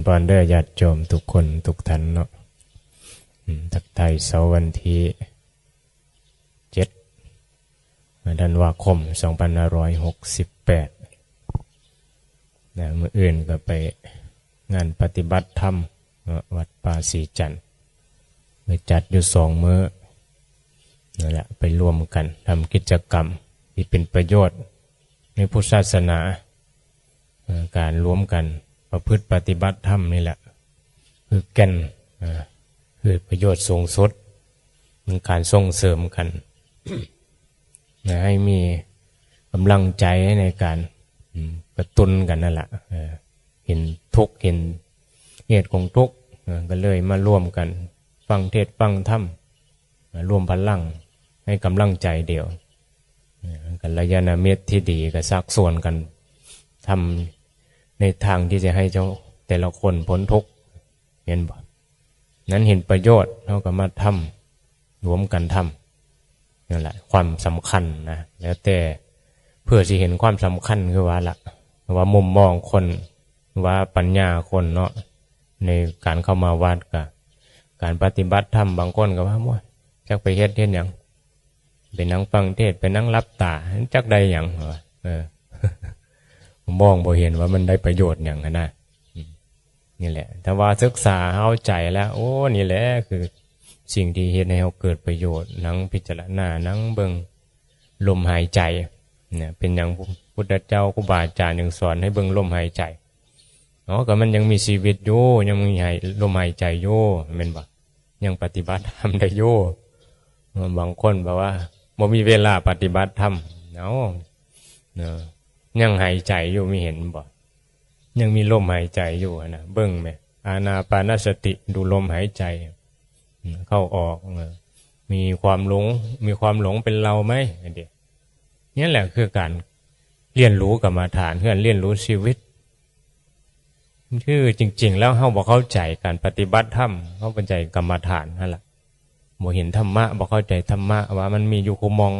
บอนเดอร์ญาติโยมทุกคนทุกท่านเนาะทักทายเสาร์วันที่7 ธันวาคม 2568นะมื้ออื่นก็ไปงานปฏิบัติธรรมวัดป่าศรีจันทร์ไปจัดอยู่2 มื้อนั่นแหละไปร่วมกันทำกิจกรรมที่เป็นประโยชน์ในพุทธศาสนาการร่วมกันประพฤติปฏิบัติธรรมนี่แหละคือแก่นคือประโยชน์สูงสุดเป็นการส่งเสริมกัน ให้มีกำลังใจในการกระตุ้นกันนั่นแหละเห็นทุกข์เห็นเหตุของทุกข์ก็เลยมาร่วมกันฟังเทศน์ฟังธรรมร่วมพลังให้กำลังใจเดียวกัลยาณมิตรที่ดีก็ซักส่วนกันทำในทางที่จะให้เจ้าแต่ละคนพ้นทุกข์เห็นบ่นั้นเห็นประโยชน์เขาก็มาทำรวมกันทำนั่นแหละความสำคัญนะแล้วแต่เพื่อที่เห็นความสำคัญคือว่าละว่ามุมมองคนว่าปัญญาคนเนาะในการเข้ามาวัดกับการปฏิบัติธรรมบางคนก็ว่ามั่วจักไปเฮ็ดหยังไปนั่งฟังเทศไปนั่งรับตาจักได้หยังมองบ่เห็นว่ามันได้ประโยชน์อย่างนั้นนะนี่แหละถ้าว่าศึกษาเข้าใจแล้วโอ้นี่แหละคือสิ่งที่เฮ็ดให้เราเกิดประโยชน์นั่งพิจารณานั่งเบิ่งลมหายใจเนี่ยเป็นอย่างพุทธเจ้าครูบาอาจารย์ยังสอนให้เบิ่งลมหายใจก็มันยังมีชีวิตอยู่ยังมีลมหายใจอยู่แม่นบ่ยังปฏิบัติธรรมได้อยู่บางคนบอกว่าบ่มีเวลาปฏิบัติธรรมยังหายใจอยู่ไม่เห็นบ่ยังมีลมหายใจอยู่นะเบิ่งไหมอานาปานสติดูลมหายใจเข้าออกมีความหลงเป็นเราไหมเดี๋ยวนี่แหละคือการเรียนรู้กรรมฐานเพื่อเรียนรู้ชีวิตคือจริงๆแล้วเฮาบ่เข้าใจการปฏิบัติธรรมเฮาเข้าใจกรรมฐานนั่นแหละบ่เห็นธรรมะบ่เข้าใจธรรมะว่ามันมีอยู่คุมอง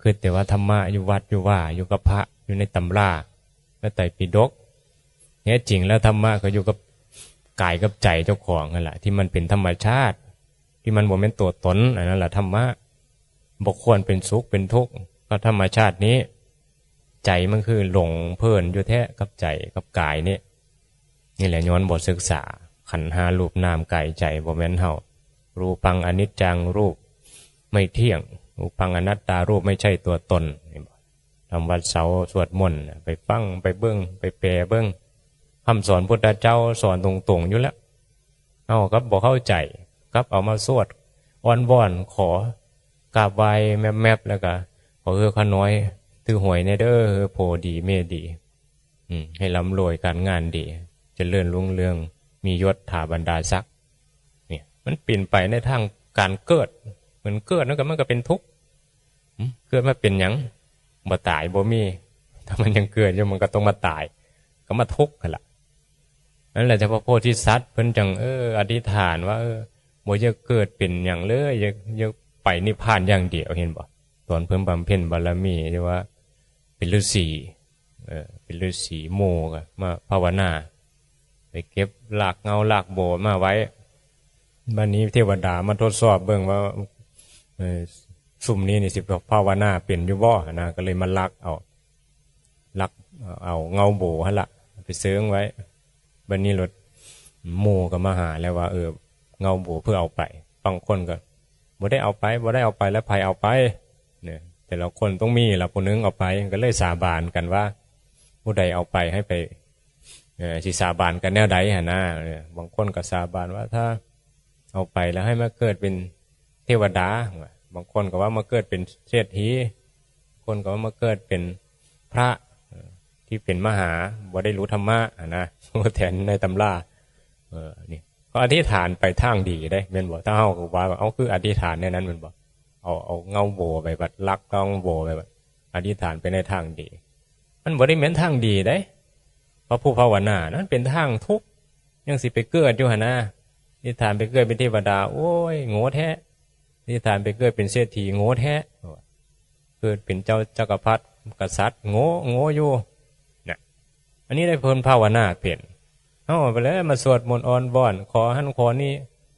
คือแต่ว่าธรรมะอยู่วัดอยู่ว่าอยู่กับพระอยู่ในตำราพระไตรปิฎกแท้จริงแล้วธรรมะก็อยู่กับกายกับใจเจ้าของนั่นแหละที่มันเป็นธรรมชาติที่มันบ่เป็นตัวตนอันนั้นแหละธรรมะบ่ควรเป็นสุขเป็นทุกข์ก็ธรรมชาตินี้ใจมันคือหลงเพลินอยู่แท้กับใจกับกายนี่แหละย้อนบทศึกษาขันธ์ห้ารูปนามกายใจบ่แม่นเฮารูปังอนิจจังรูปไม่เที่ยงรูปังอนัตตารูปไม่ใช่ตัวตนทำวัดเสาสวดมนต์ไปฟังไปเบิ้งไปแปลเบิ้งคำสอนพุทธเจ้าสอนตรงๆอยู่แล้วเอาครับบอกเข้าใจครับเอามาสวดอ้อนวอนขอกราบไหว้แมบแล้วก็ขอข้าน้อยถือหวยในเด้อโพดีเมดีให้ร่ำรวยการงานดีเจริญรุ่งเรืองมียศถาบรรดาศักดิ์เนี่ยมันเปลี่ยนไปในทางการเกิดเหมือนเกิดนั่นก็มันก็เป็นทุกข์เกิดมาเป็นหยังมาตายบ่มีถ้ามันยังเกิดอยู่มันก็ต้องมาตายก็มาทุกข์กันละนั่นแหละเฉพาะโพธิสัตว์เพิ่นจังอธิษฐานว่าบ่จะเกิดเป็นอย่างเลยอย่าไปนิพพานอย่างเดียวเห็นบ่ตอนเพิ่นบำเพ็ญบารมีที่ว่าเป็นฤาษีเป็นฤาษีโมก็มาภาวนาไปเก็บหลากเงาหลากโบมาไว้บัดนี้เทวดามาทดสอบเบิ่งว่าซุ่มนี้นี่สิภาวนาเป็นอยู่บ่นะก็เลยมาลักเอาเงาโบหั่นล่ะไปเซิงไว้บัดนี้รถโมก็มาหาแล้วว่าเงาโบเพื่อเอาไปบางคนก็บ่ได้เอาไปแล้วไผเอาไปเนี่ยแต่ละคนต้องมีล่ะผู้นึงเอาไปก็เลยสาบานกันว่าผู้ใดเอาไปให้ไปสิสาบานกันแนวใดหั่นนะบางคนก็สาบานว่าถ้าเอาไปแล้วให้มาเกิดเป็นเทวดาบางคนก็ว่ามาเกิดเป็นเศรษฐีคนก็ว่ามาเกิดเป็นพระที่เป็นมหาบ่ได้รู้ธรรมะนะแทนในตำรานี่ก็อธิษฐานไปทางดีได้แม่นบ่ถ้าเฮาก็ว่าเอาคืออธิษฐานในนั้นแม่นบ่เอาเงาโบไปบัดลักต้องโบไปบัดอธิษฐานไปในทางดีมันบ่ได้แม่นทางดีได้เพราะผู้ภาวนานั้นเป็นทางทุกข์ยังสิไปเกิดอยู่หั่นนะอธิษฐานไปเกิดเป็นเทวดาโอ้ยโง่แท้อธิษฐานไปเกิดเป็นเศรษฐีโง่แท้เกิดเป็นเจ้าจักรพรรดิกษัตริย์โง่อยู่เนี่ยอันนี้ได้เพิ่นภาวนาเปลี่ยน เฮาไปแล้วมาสวดมนต์อ้อนวอนขอหันขอนี่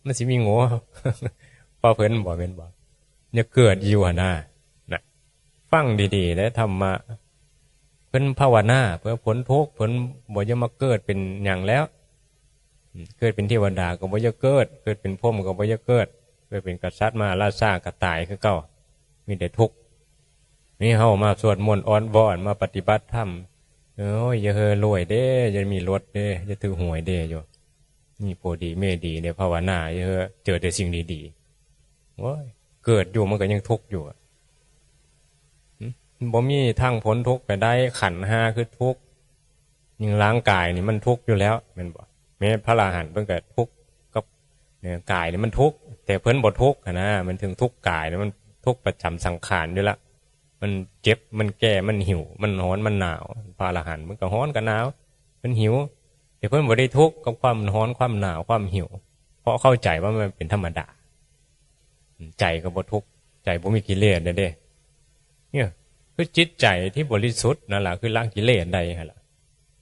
มันสิมีโง่ พอเพิ่นบ่แม่นบ่อย่าเกิดอยู่หั่นน่ะนะฟังดีๆแล้วธรรมะเพิ่นภาวนาเพื่อพ้นทุกข์เพิ่นบ่จะมาเกิดเป็นหยังแล้วเกิดเป็นเทวดาก็บ่จะเกิดเกิดเป็นพรหมก็บ่จะเกิดเกิดเป็นกษัตริย์มาราชาก็ตายคือเก่ามีแต่ทุกข์นี่เฮามาสวดมนต์อ้อนวอนมาปฏิบัติธรรมโอ้ยอย่าเฮอรวยเด้อย่ามีรถเด้อย่าถือหวยเด้อยู่นี่โพดีเมดีเนี่ยภาวนาอย่าเฮอเจอแต่สิ่งดีๆโอ้ยเกิดอยู่มันก็ยังทุกข์อยู่บ่มีทางพ้นทุกข์ไปได้ขันธ์ห้าคือทุกข์ยิ่งร่างกายนี่มันทุกข์อยู่แล้วแม่นบ่แม้พระอรหันต์เพิ่นก็ทุกข์กับเนี่ยกายนี่มันทุกข์แต่เพิ่นบ่ทุกข์นะมันถึงทุกข์กายมันทุกข์ประจำสังขารอยู่ละมันเจ็บมันแก่มันหิวมันร้อนมันหนาวพระอรหันต์มันก็ร้อนกับหนาวมันหิวแต่เพิ่นบ่ได้ทุกข์กับความร้อนความหนาวความหิวเพราะเข้าใจว่ามันเป็นธรรมดาใจก็บ่ทุกข์ใจบ่มีกิเลสเด้เนี่ยคือจิตใจที่บริสุทธิ์นั่นแหละคือล้างกิเลสได้ฮะล่ะ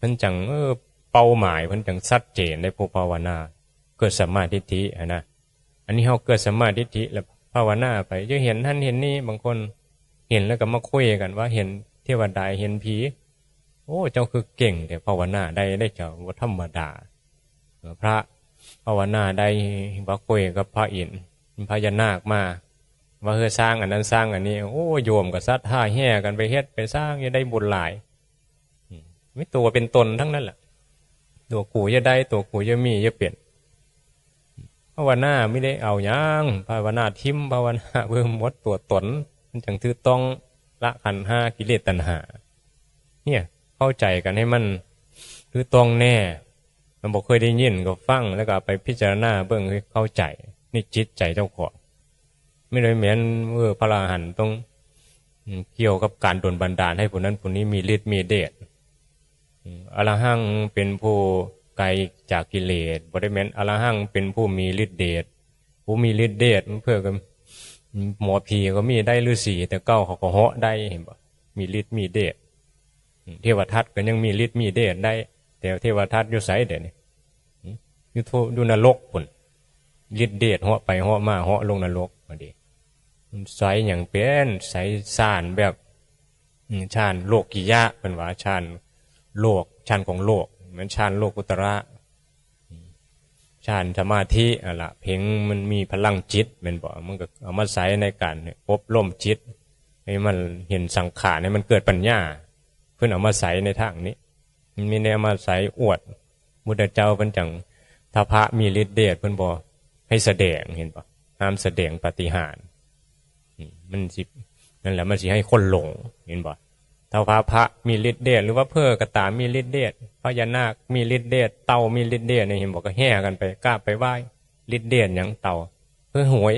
มันจังเป้าหมายมันจังชัดเจนในผู้ภาวนาเกิดสัมมาทิฏฐินะอันนี้เฮาเกิดสัมมาทิฏฐิแล้วภาวนาไปจะเห็นท่านเห็นนี่บางคนเห็นแล้วก็มาคุยกันว่าเห็นเทวดาเห็นผีโอ้เจ้าคือเก่งแต่ภาวนาได้เจ้าว่าธรรมดาพระภาวนาได้ว่าคุยกับพระอินทร์พญานาคมาว่าสร้างอันนั้นสร้างอันนี้โอ้โยมกับซัดท่าแห่กันไปเฮ็ดไปสร้างจะได้บุญหลายไม่ตัวเป็นตนทั้งนั้นแหละตัวกูจะได้ตัวกูจะมีจะเปลี่ยนภาวนาไม่ได้เอายังภาวนาทิมภาวนาเพื่อหมดตัวตนมันจังถือต้องละขันธ์ห้ากิเลสตัณหาเนี่ยเข้าใจกันให้มันคือต้องแน่มันบอกเคยได้ยินก็ฟังแล้วก็ไปพิจารณาเบื้องให้เข้าใจนี่จิตใจเจ้าของไม่ได้เหมือนพระอรหันต์ต้องเกี่ยวกับการดลบันดาลให้ผู้นั้นผู้นี้มีฤทธิ์มีเดชอรหังเป็นผู้ไกลจากกิเลสบริเวณอรหังเป็นผู้มีฤทธิ์เดชผู้มีฤทธิ์เดชเพื่อกันหมอผีก็มีได้ฤาษีแต่เก้าเขาก็เหาะได้เห็นบ่มีฤทธิ์มีเดชเทวทัตก็ยังมีฤทธิ์มีเดชได้แต่เทวทัตอยู่ไสเดี๋ยวนี้อยู่นรกพุ่นฤทธิ์เดชเหาะไปเหาะมาเหาะลงนรกมาดิใสอย่างเป็นใสซ่านแบบชาญโลกิยะเป็นว่าชาญโลกชาญของโลกเหมือนชาญโลกุตระชาญสมาธิอะไรเพ่งมันมีพลังจิตเป็นบ่มันก็เอามาใส่ในการอบรมจิตให้มันเห็นสังขารให้มันเกิดปัญญาเพื่อเอามาใส่ในทางนี้มันไม่ได้เอามาใส่อวดมุตเจ้าเป็นจังถ้าพระมีฤทธิ์เดชเพิ่นบ่ให้แสดงเห็นบ่ห้ามแสดงปาฏิหาริย์มันสินั่นแหละมันสิให้คนหลงเห็นบ่ถ้าพระมีฤทธิ์เดชหรือว่าเพื่อกระตามีฤทธิ์เดชพญานาคมีฤทธิ์เดชเต่ามีฤทธิ์เดชเนี่ยเห็นบอกก็แห่กันไปกราบไปไหว้ฤทธิ์เดชอย่างเต่าเพื่อหวย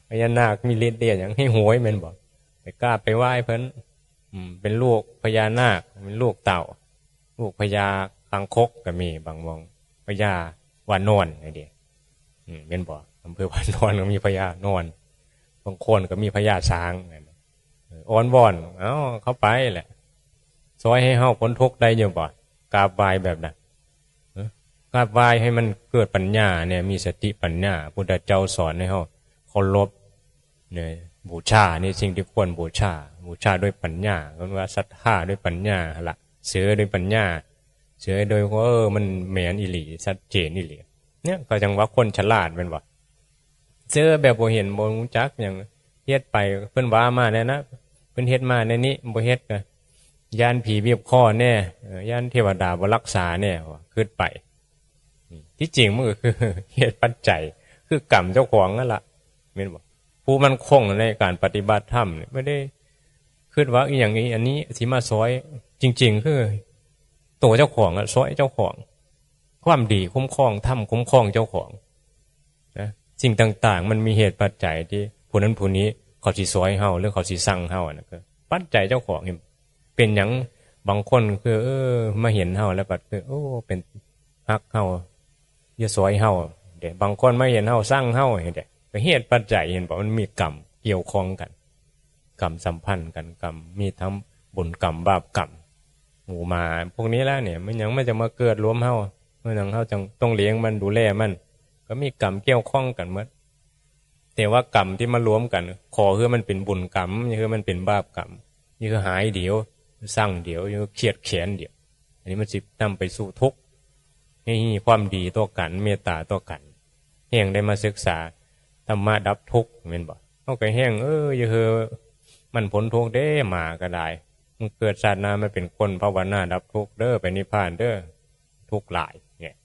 พญานาคมีฤทธิ์เดชอย่างให้หวยแม่นบอกไปกราบไปไหว้เพิ่นเป็นลูกพญานาคเป็นลูกเต่าลูกพญาคางคกก็มีบางวงพญาวานอนไอ้เดียแม่นบอกอำเภอวานอนก็มีพญานอนบางคนก็มีพญาช้างอ้อนวอนเข้าไปแหละซอยให้เฮาพ้นทุกข์ได้อยู่บ่กราบไหว้แบบนั้นกราบไหว้ให้มันเกิดปัญญาเนี่ยมีสติปัญญาพุทธเจ้าสอนให้เฮาเคารพเนี่ยบูชานี่สิ่งที่ควรบูชาด้วยปัญญาก็ว่าศรัทธาด้วยปัญญาละเสือด้วยปัญญาเสือโดยว่ามันแม่นอีหลีชัดเจนอีหลีเนี่ยก็จังว่าคนฉลาดเป็นว่าเสือแบบบ่เห็นบ่รู้จักอย่างเฮ็ดไปเพิ่นว่ามาแน่นะเพิ่นเฮ็ดมาในนี้บ่เฮ็ดก็ย่านผีเบียบคอแน่ย่านเทวดาบ่รักษาแน่ว่าขึ้นไปที่จริงมันก็คือเหตุปัจจัยคือกรรมเจ้าของนั่นล่ะแม่นบ่ผู้มันคงในการปฏิบัติธรรมไม่ได้คิดว่าอีหยังอันนี้สิมาซอยจริงๆคือตัวเจ้าของซอยเจ้าของความดีคุ้มครองธรรมคุ้มครองเจ้าของนะสิ่งต่างๆมันมีเหตุปัจจัยที่ผู้นั้นผู้นี้เขาสิซอยเฮาหรือเขาสิสั่งเฮานะก็ปัจจัยเจ้าของเป็นหยังบางคนคือมาเห็นเฮาแล้วก็คือโอ้เป็นฮักเฮาอย่าซอยเฮาเด้บางคนมาเห็นเฮาสั่งเฮาเห็นเด้ก็เหตุปัจจัยเห็นบ่มันมีกรรมเกี่ยวข้องกันกรรมสัมพันธ์กันกรรมมีทั้งบุญกรรมบาปกรรมหมู่มาพวกนี้แล้วเนี่ยมันยังไม่จะมาเกิดรวมเฮา เมื่อนั้นเขาจังต้องเลี้ยงมันดูแลมันก็มีกรรมเกี่ยวข้องกันหมดแต่ว่ากรรมที่มารวมกันขอคือมันเป็นบุญกรรมนี่คือมันเป็นบาปกรรมนี่คือหายเดียวสร้างเดียวนี่คือเครียดแค้นเดียวอันนี้มันสินำไปสู่ทุกข์ให้ความดีต่อกันเมตตาต่อกันแห่งได้มาศึกษาธรรมะดับทุกข์แม่นบ่เขาก็แห่งอย่าเฮอมันพ้นทุกข์เด้มาก็ได้มันเกิดชาติหน้ามาเป็นคนภาวนาดับทุกข์เด้อไปนิพพานเด้อทุกข์หลายเนี่ย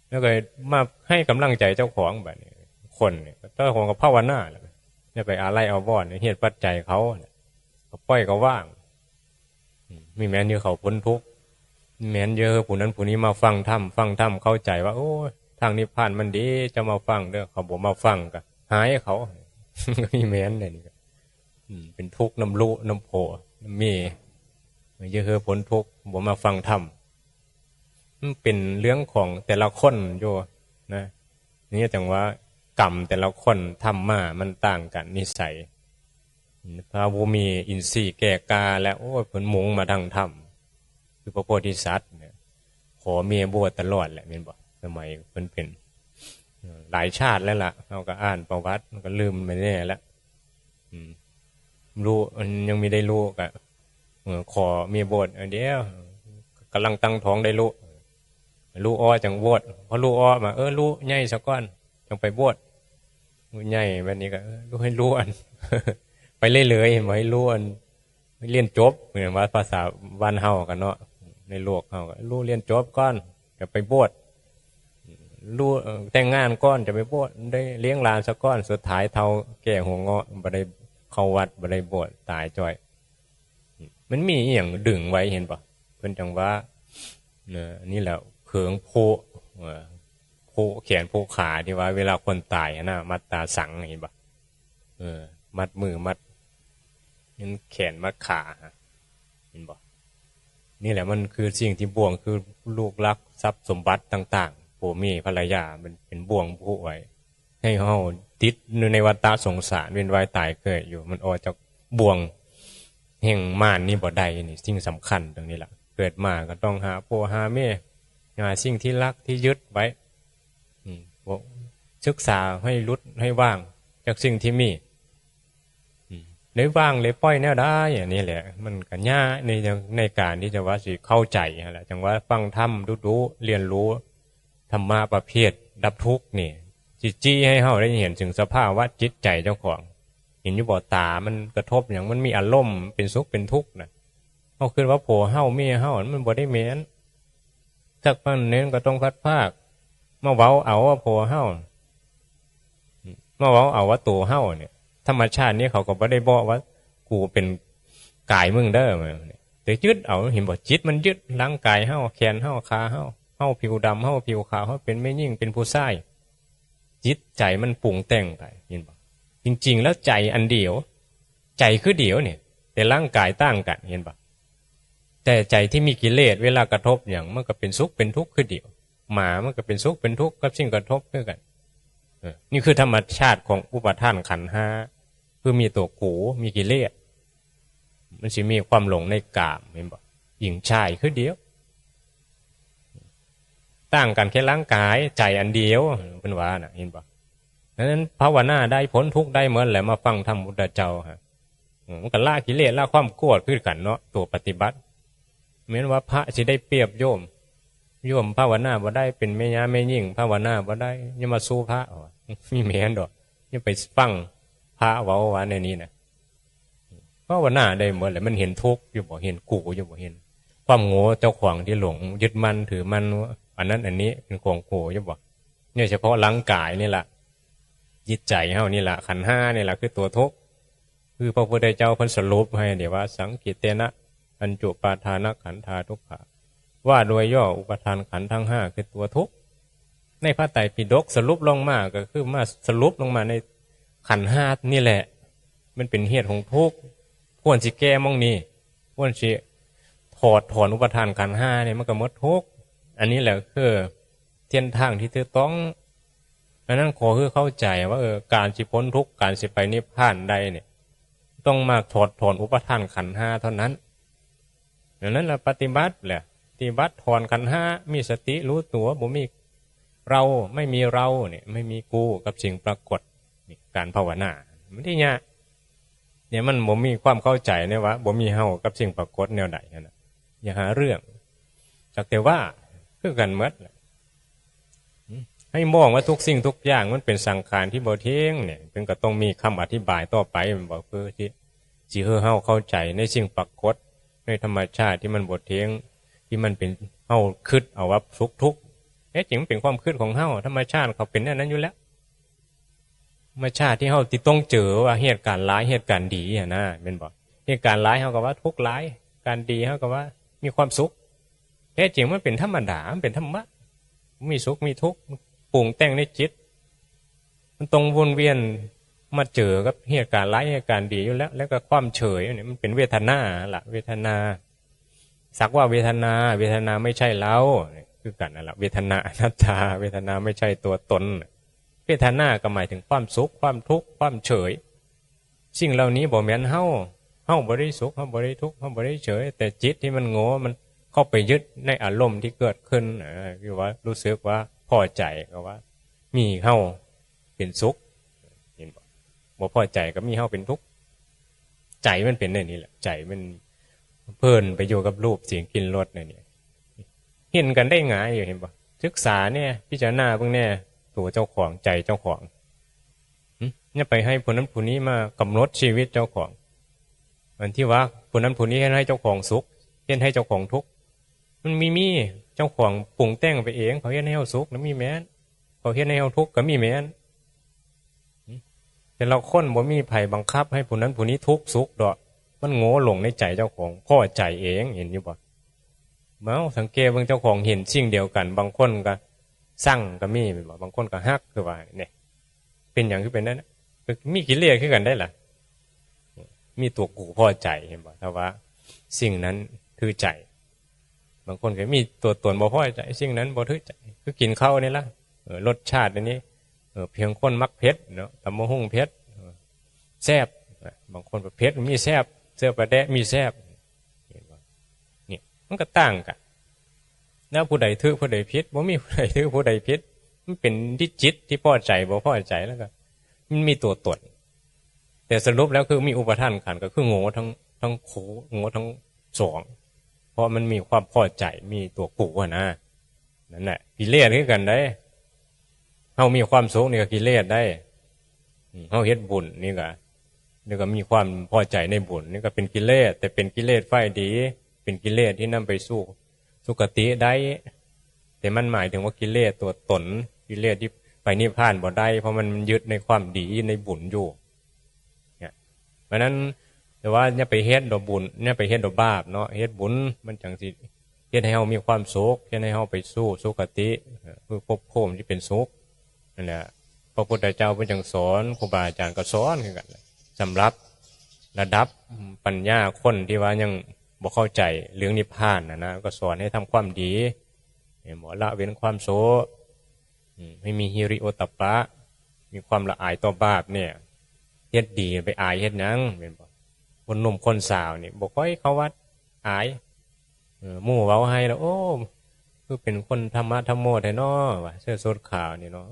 แล้วก็มาให้กำลังใจเจ้าของแบบนี้คนเนี่ยเจ้าของกับภาวนาเนี่ยไปอะไรเอาวอนเหตุปัจจัยเขาก็ปล่อยก็ว่างมีแม้นเยอะเขาพ้นทุกข์แม้นเยอะผู้นั้นผู้นี้มาฟังธรรมเข้าใจว่าโอ้ทางนิพพานมันดีจะมาฟังเด้อเขาบอกมาฟังก็หายเขามีแม้นเลยนี่เป็นทุกข์น้ำลุน้ำโผมีเยอะพ้นทุกข์บอกมาฟังธรรมมันเป็นเรื่องของแต่ละคนโยนะนี่จังว่ากรรมแต่ละคนทำมามันต่างกันนิสัยพระบุมีอินทรีย์แก่กาและโอ้ผลมุงมาทางธรรมคือพระโพธิสัตว์เนี่ยขอเมียบวชตลอดแหละเมียนบอกสมัยเป็นหลายชาติแล้วล่ะเราก็อ่านประวัติก็ลืมไปแน่แล้วรู้ยังมีได้รู้ก็ขอเมียบวชเดี๋ยวกำลังตั้งท้องได้รู้อ้อจังบวชพอรู้อ้อมารู้ใหญ่สักก้อนจังไปบวชใหญ่แบบนี้ก็รู้ให้รู้อัน ไปเรื่อยๆไม่รู้อันเรียนจบเหมือนว่าภาษาบ้านเฮากันเนาะในโลกเฮาก็รู้เรียนจบก้อนจะไปบวชรู้แต่งงานก้อนจะไปบวชได้เลี้ยงหลานสักก้อนสุดท้ายเท่าแก่หัวเงาะบ่ได้เข้าวัดบ่ได้บวชตายจ่อยมันมีอย่างดึงไว้เห็นปะเพิ่นจังว่านี่แหละเขืองโพแขนโพขาที่ว่าเวลาคนตายนะมัดตาสังเห็นปะมัดมือมัดนั่นแขนมัดขาเห็นปะนี่แหละมันคือสิ่งที่บ่วงคือลูกรักทรัพย์สมบัติต่างๆผัวเมียภรรยามันเป็นบ่วงผู้ไว้ให้เขาติดในวัฏสงสารเวียนว่ายตายเกิดอยู่มันออกจากบ่วงแห่งม่านนี่บ่ได้นี่สิ่งสำคัญตรงนี้แหละเกิดมาก็ต้องหาผัวหาเมียหาสิ่งที่รักที่ยึดไว้ศึกษาให้รุดให้ว่างจากสิ่งที่มีเลยว่างเลยปล่อยแนวได้อย่างนี้แหละมันกันยากในการที่จะว่าสิเข้าใจแหละจังว่าฟังธรรมรู้เรียนรู้ธรรมะประเภทดับทุกข์นี่จี้ให้เฮาได้เห็นถึงสภาพว่าจิตใจเจ้าของเห็นอยู่บ่ตามันกระทบอย่างมันมีอารมณ์เป็นสุขเป็นทุกข์นะเขาคือว่าโผเฮาเมียเฮามันบ่ได้เม้นสักวันนึงก็ต้องพัดภาคมาเว้าเอาว่าโผเฮามาเว้าเอาว่าตัวเฮาเนี่ยธรรมชาตินี้เขาก็บ่ได้บอกว่ากูเป็นกายมึงเด้อแต่ยึดเอาเห็นบ่จิตมันยึดร่างกายเฮาแขนเฮาขาเฮาผิวดำเฮาผิวขาวเฮาเป็นแม่ยิ่งเป็นผู้ชายจิตใจมันปรุงแต่งไปเห็นบ่จริงๆแล้วใจอันเดียวใจคือเดียวเนี่ยแต่ร่างกายต่างกันเห็นบ่แต่ใจที่มีกิเลสเวลากระทบอย่างมันก็เป็นสุขเป็นทุกข์คือเดียวหมามันก็เป็นสุขเป็นทุกข์กับสิ่งกระทบด้วยกันนี่คือธรรมชาติของอุปทานขันธ์ห้าคือมีตัวกูมีกิเลสมันสิมีความหลงในกามเห็นบ่หญิงชายคือเดียวต่างกันแค่ร่างกายใจอันเดียวเป็นว่าน่ะเห็นบ่นั้นภาวนาได้พ้นทุกข์ได้เหมือนแหละมาฟังธรรมพุทธเจ้าฮะมันก็ละกิเลสละความโกรธขึ้นกันเนาะตัวปฏิบัติเหมือนว่าพระสิได้เปรียบโยมภาวนาบ่ได้เป็นแม่ย่าแม่ยิ่งภาวนาบ่ได้อย่ามาสู้พระมีแม่นดอกอย่าไปฟังพระเว้าว่าในนี้นะภาวนาได้หมดแหละมันเห็นทุกข์อยู่บ่เห็นกูอยู่บ่เห็นความโง่เจ้าของที่หลงยึดมั่นถือมั่นอันนั้นอันนี้เป็นของโง่อยู่บ่เนี่ยเฉพาะร่างกายนี่แหละจิตใจเฮานี่แหละขันธ์ห้านี่แหละคือตัวทุกข์คือพระพุทธเจ้าเพิ่นสรุปให้เดี๋ยวว่าสังกิตเตนะอัญจุปาทานขันธาทุกขาว่าโดยย่ออุปทานขันธ์ทั้งห้าคือตัวทุกข์ในพระไตรปิฎกสรุปลงมาก็คือมาสรุปลงมาในขันธ์ห้านี่แหละมันเป็นเหตุของทุกข์ควรสิแก้มองนี้ควรสิถอดถอนอุปทานขันธ์ห้าเนี่ยมันก็หมดทุกข์อันนี้แหละคือเทียนทางที่เธอต้องอันนั้นขอคือเข้าใจว่าการสิพ้นทุกข์การสิไปนิพพานใดเนี่ยต้องมาถอดถอนอุปทานขันธ์ห้าเท่านั้นดังนั้นเราปฏิบัติแหละที่ ฏิบัติถอนขันธ์ห้ามีสติรู้ตัวบ่มีเราไม่มีเราเนี่ยไม่มีกูกับสิ่งปรากฏนี่การภาวนามันที่เนี่ยมันบ่มีความเข้าใจเนี่ยว่าบ่มีเฮากับสิ่งปรากฏแนวใดนั่นน่ะอย่าหาเรื่องจักแต่ว่าคือกันหมดให้มองว่าทุกสิ่งทุกอย่างมันเป็นสังขารที่บ่เที่ยงเนี่ยเป็นก็ต้องมีคำอธิบายต่อไปมันบอกเพื่อที่สิเฮาเข้าใจในสิ่งปรากฏในธรรมชาติที่มันบ่เที่ยงที่มันเป็นเฮาคิดเอาว่าสุขทุกข์จริงมันเป็นความคิดของเฮาธรรมชาติเขาเป็นอย่างนั้นอยู่แล้วธรรมชาติที่เฮาที่ต้องเจอว่าเหตุการณ์ร้ายเหตุการณ์ดีอ่ะนะเป็นบ่เหตุการณ์ร้ายเฮาก็ว่าทุกข์ร้ายการดีเฮาก็ว่ามีความสุขจริงมันเป็นธรรมดามันเป็นธรรมะมีสุขมีทุกข์ปรุงแต่งในจิตมันตรงวนเวียนมาเจอกับเหตุการณ์ร้ายเหตุการณ์ดีอยู่แล้วแล้วก็ความเฉยเนี่ยมันเป็นเวทนาล่ะเวทนาสักว่าเวทนาเวทนาไม่ใช่เราคือกันนั่นแหละเวทนาอนัตตาเวทนาไม่ใช่ตัวตนเวทนาก็หมายถึงความสุขความทุกข์ความเฉยสิ่งเหล่านี้บ่แม่นเฮาบ่ได้สุขเฮาบ่ได้ทุกข์เฮาบ่ได้เฉยแต่จิตที่มันโง่มันเข้าไปยึดในอารมณ์ที่เกิดขึ้นคือว่ารู้สึกว่าพอใจก็ว่ามีเฮาเป็นสุขเห็นบ่พอใจก็มีเฮาเป็นทุกข์ใจมันเป็นอย่างนี้แหละใจมันเพลินไปอยู่กับรูปเสียงกลิ่นรสเนี่ยเห็นกันได้ง่ายอยู่เห็นบ่ศึกษาเนี่ยพิจารณาเบิ่งแน่ตัวเจ้าของใจเจ้าของเนี่ยไปให้ผู้นั้นผู้นี้มากำหนดชีวิตเจ้าของอันที่ว่าผู้นั้นผู้นี้ให้เจ้าของสุขเฮ็ดให้เจ้าของทุกข์มันมีเจ้าของปรุงแต่งไปเองเขาเฮ็ดให้เฮาสุขแล้วมีแม้นเขาเฮ็ดให้เฮาทุกข์ก็มีแม้นแต่เราคนบ่มีไผบังคับให้ผู้นั้นผู้นี้ทุกข์สุขดอกมันโง่หลงในใจเจ้าของพ่อใจเองเห็นอยู่บ่เมาสังเกตเบิ่งเจ้าของเห็นสิ่งเดียวกันบางคนก็สั่งก็มีแม่นบ่บางคนก็ฮักคือว่าเนี่ยเป็นหยังคือเป็นนั้นมีกิเลสคือกันได้ล่ะมีตัวกูพอใจเห็นบ่ถ้าว่าสิ่งนั้นถือใจบางคนก็มีตัวตนบ่พอใจสิ่งนั้นบ่ถือใจคือกินข้าวนี่ล่ะรสชาติอันนี้เพียงคนมักเผ็ดเนาะตำบักหุ่งเผ็ดแซ่บบางคนก็เผ็ดมีแซ่บเสื้อประแดะมีแซ่บนี่มันก็ต่างกันแล้วผู้ใดถือผู้ใดผิดบ่มีผู้ใดถือผู้ใดผิดมันเป็นที่จิตที่พอใจบ่พอใจแล้วก็มันมีตัวตนแต่สรุปแล้วคือมีอุปทานขันธ์ก็คือโง่ทั้งโง่ทั้งสองเพราะมันมีความพอใจมีตัวกูนะนั่นแหละกิเลสคือกันได้เฮามีความสุขนี่ก็กิเลสได้เฮาเฮ็ดบุญนี่ก็มีความพอใจในบุญนี่ก็เป็นกิเลสแต่เป็นกิเลสฝ่ายดีเป็นกิเลสที่นำไปสู่สุคติได้แต่มันหมายถึงว่ากิเลสตัวตนกิเลสที่ไปนิพพานบ่ได้เพราะมันยึดในความดีในบุญอยู่เนี่ยเพราะนั้นแต่ว่าอย่าไปเฮ็ดดอกบุญอย่าไปเฮ็ดดอกบาปเนาะเฮ็ดบุญมันจังสิเฮ็ดให้เฮามีความสุขเฮ็ดให้เฮาไปสู่สุคติคือภพภูมิที่เป็นสุขนั่นแหละพระพุทธเจ้าเพิ่นจังสอนครูบาอาจารย์ก็สอนคือกันสำหรับระดับปัญญาคนที่ว่ายังบ่เข้าใจเรื่องนิพพานนะก็สอนให้ทำความดีหมอละเว้นความโสให้มีฮิริโอตตัปปะมีความละอายต่อบาปเนี่ยเฮ็ดดีไปอายเฮ็ดหยังเป็นบ่คนหนุ่มคนสาวนี่บ่ค่อยเข้าวัดอายหมู่เว้าให้แล้วโอ้คือเป็นคนธรรมะธรรมโมแท้น้อว่าเสื้อสดขาวนี่เนาะ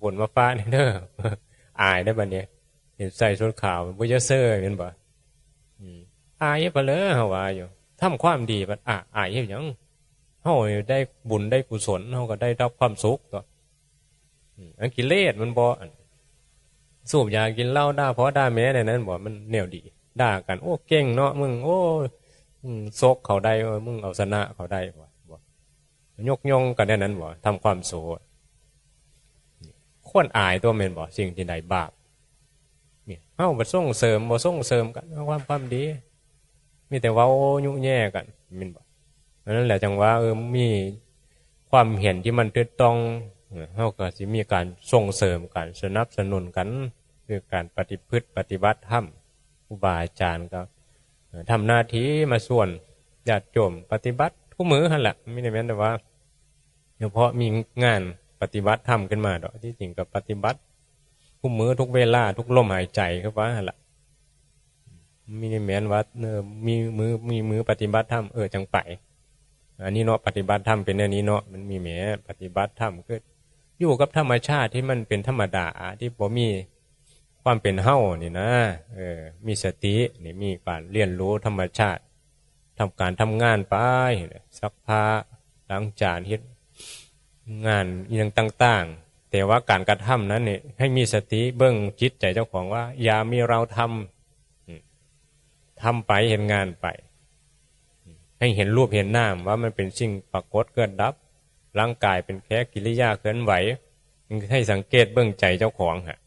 บ่นมาฟ้านี่เด้ออายได้บัดนี้เห็นใส่สดขาวบ่จะเสื้อเป็นบ่อายไปเลยเฮาว่าอยู่ทำความดีบัดอายเฮ็ดหยังเฮาได้บุญได้กุศลเฮาก็ได้รับความสุขตัวอันกิเลสมันบ่สูบยากินเหล้าด่าพ่อด่าแม่ในนั้นบ่มันแนวดีด่ากันโอ้เก่งเนาะมึงโอ้ซกเขาได้มึงเอาชนะเขาได้บ่ยกย่องกันในนั้นบ่ทำความโสควรอายตัวแม่นบ่สิ่งที่ใดบาปนี่เฮาบ่ส่งเสริมบ่ส่งเสริมกันความดีมีแต่เว้ายุแย่กันแม่นบ่นั่นแหละจังว่ามีความเห็นที่มันถูกต้องเฮาก็สิมีการส่งเสริมกันสนับสนุนกันคือการปฏิบัติธรรมครูบาอาจารย์ก็ทำหน้าที่มาส่วนญาติโยมปฏิบัติทุกมื้อหั่นแหละไม่ได้แม้แต่ว่าเฉพาะมีงานปฏิบัติธรรมขึ้นมาดอกที่จริงก็ปฏิบัติทุกมื้อทุกเวลาทุกลมหายใจคือว่าหั่นล่ะไม่ได้แม้นว่ามีมือปฏิบัติธรรมจังไป อันนี้เนาะปฏิบัติธรรมเป็นอันนี้เนาะมันมีแหมปฏิบัติธรรมคืออยู่กับธรรมชาติที่มันเป็นธรรมดาที่บ่มีความเป็นเฮ้านี่นะมีสตินี่มีการเรียนรู้ธรรมชาติทำการทำงานไปซักผ้าล้างจานเฮ็ดงานอย่างต่างๆแต่ว่าการกระทำนั้นเนี่ยให้มีสติเบิ่งจิตใจเจ้าของว่าอย่ามีเราทำไปเห็นงานไปให้เห็นรูปเห็นนามว่ามันเป็นสิ่งปรากฏเกิดดับร่างกายเป็นแค่กิริยาเคลื่อนไหวให้สังเกตเบิ่งใจเจ้าของฮะ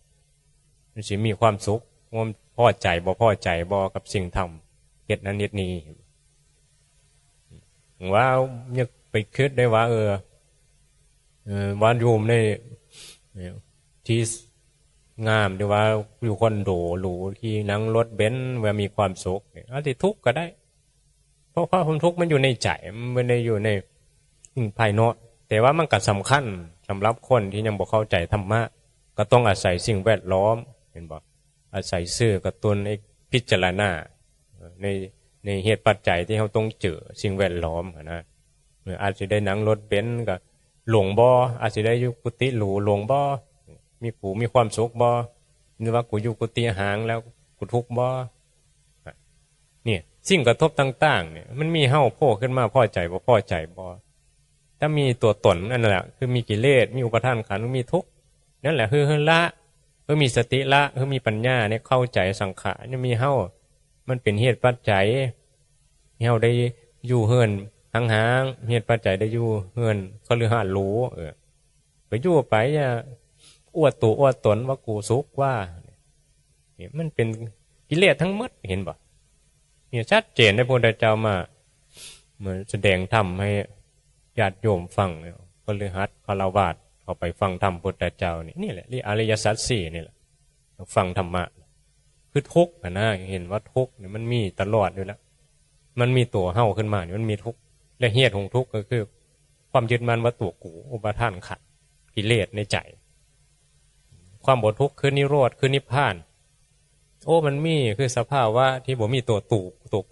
มันสิมีความสุขความพอใจบ่พอใจบ่กับสิ่งทำเฮ็ดนั้นเฮ็ดนี้ว่าเนี่ยไปคิดได้ว่าวันอยู่ในที่งามหรือว่าอยู่คอนโดหรูที่นั่งรถเบนซ์ว่ามีความสุขอาจจะทุกข์ก็ได้เพราะความทุกข์มันอยู่ในใจมันไม่ได้อยู่ในภายนอกแต่ว่ามันก็สำคัญสำหรับคนที่ยังบ่เข้าใจธรรมะก็ต้องอาศัยสิ่งแวดล้อมเห็นบ่อาศัยสื่อกระตุ้นให้พิจารณาในเหตุปัจจัยที่เขาต้องเจอสิ่งแวดล้อมนะอาจจะได้นั่งรถเบนซ์ก็หลงบ่อาจจะได้อยู่กุฏิหรูหลงบ่มีความสุขบ่หรือว่ากูอยู่กุฏิหางแล้วกูทุกข์บ่เนี่ยสิ่งกระทบต่างๆเนี่ยมันมีเฮ้าโผล่ขึ้นมาพอใจบ่พอใจบ่ถ้ามีตัวตนนั่นแหละคือมีกิเลสมีอุปทานขันธ์มีทุกข์นั่นแหละคือละคือมีสติละคือมีปัญญาเนี่ยเข้าใจสังขารเนี่ยมีเฮ้ามันเป็นเหตุปัจจัยเฮ้าได้อยู่เฮือนห่างๆเหตุปัจจัยได้อยู่เฮือนเขาเรียกหารู้ไปอยู่ไปอวดตัวอวดตนว่ากูสุขว่าเนี่ยมันเป็นกิเลสทั้งหมดเห็นบ่เนี่ยชัดเจนในพระพุทธเจ้ามาเหมือนแสดงธรรมให้ญาติโยมฟังเนี่ยก็เลยหัดคารวะเอาไปฟังธรรมพุทธเจ้านี่แหละอริยสัจสี่นี่แหละฟังธรรมะคือทุกข์นะเห็นว่าทุกข์เนี่ยมันมีตลอดอยู่แล้วมันมีตัวเฮ้าขึ้นมาเนี่ยมันมีทุกข์และเหตุของทุกข์ก็คือความยึดมั่นว่าตัวกูอุปาทานขัดกิเลสในใจความบททุกข์คือนิโรธคือนิพพานโอ้มันมีคือสภาวะที่บ่มีตัว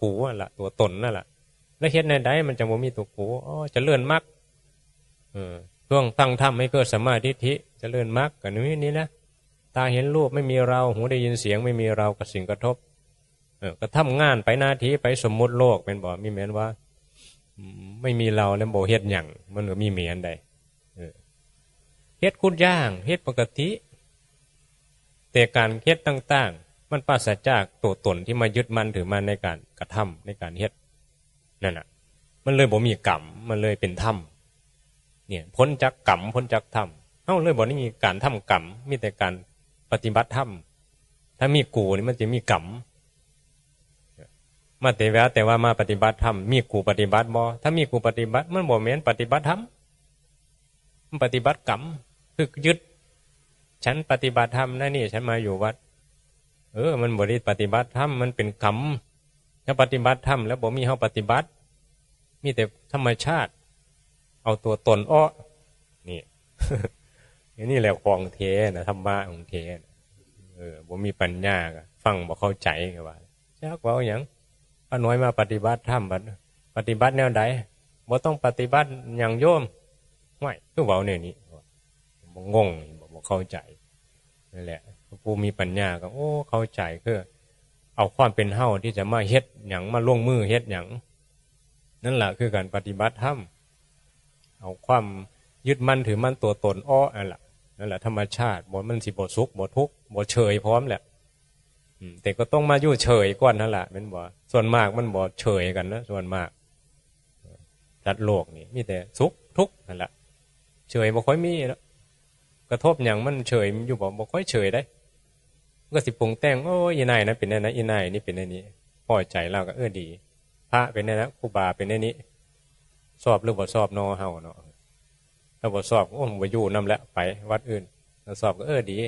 กูนั่นแหละตัวตนนั่นแหละแล้วเหตุในใดมันจะบ่มีตัวกูจะเลื่อนมรรคเรื่องตั้งธรรมให้เกิดสัมมาทิฏฐิจะเลื่อนมรรคกันนี้นะตาเห็นรูปไม่มีเราหูได้ยินเสียงไม่มีเรากับสิ่งกระทบก็ทำงานไปหน้าที่ไปสมมุติโลกเป็นบ่มีเหมือนว่าไม่มีเราแล้วบ่เฮ็ดหยังมันก็มีเหมือนใดเฮ็ดคุณย่างเฮ็ดปกติแต่การเฮ็ดต่างๆมันปราศจากตัวตนที่มายึดมั่นถือมั่นในการกระทำในการเฮ็ดนั่นน่ะมันเลยบ่มีกรรมมันเลยเป็นธรรมเนี่ยพ้นจากกรรมพ้นจากธรรมเฮาเลยบ่ได้มีการทำกรรมมีแต่การปฏิบัติธรรมถ้ามีกูนี่มันจะมีกรรมมาแต่ว่ามาปฏิบัติธรรมมีกูปฏิบัติบ่ถ้ามีกูปฏิบัติมันบ่แม่นปฏิบัติธรรมมันปฏิบัติกรรมคือยึดฉันปฏิบัติธรรมนะนี่ฉันมาอยู่วัดมันบ่ได้ปฏิบัติธรรมมันเป็นกรรมถ้าปฏิบัติธรรมแล้วบ่มีเฮาปฏิบัติมีแต่ธรรมชาติเอาตัวตนนี่ นี่แหละของเทนะธรรมะของเทบ่มีปัญญาฟังบ่เข้าใจก็ว่าจักว่าหยังป้าน้อยมาปฏิบัติธรรมปฏิบัติแนวใดบ่ต้องปฏิบัติหยังโยมไม่คือเว้าแนวนี้บ่งงบ่เข้าใจนั่นแหละผู้มีปัญญาก็เข้าใจคือเอาความเป็นเฮาที่จะมาเฮ็ดหยังมาลงมือเฮ็ดหยังนั่นแหละคือการปฏิบัติธรรมเอาความยึดมั่นถือมั่นตัวตนนั่นแหละธรรมชาติบ่มันสิบ่สุขบ่ทุกข์บ่เฉยพร้อมแหละแต่ก็ต้องมาอยู่เฉยก่อนนั่นแหละเป็นบ่ส่วนมากมันบ่เฉยกันนะส่วนมากสัตว์โลกนี่มีแต่สุขทุกข์นั่นแหละเฉยบ่ค่อยมีแล้วกระทบหยังมันเฉยอยู่บ่ค่อยเฉยได้ก็สิปรุงแต่งอีนายนะเป็นนั่นนะอีนายนี่เป็นอันนี้พอใจเราก็ดีพระเป็นนั่นนะครูบาเป็นอันนี้สอบหรือบ่สอบนอเฮาเนาะถ้าบ่สอบบ่อยู่นำแล้วไปวัดอื่นถ้าสอบก็ดี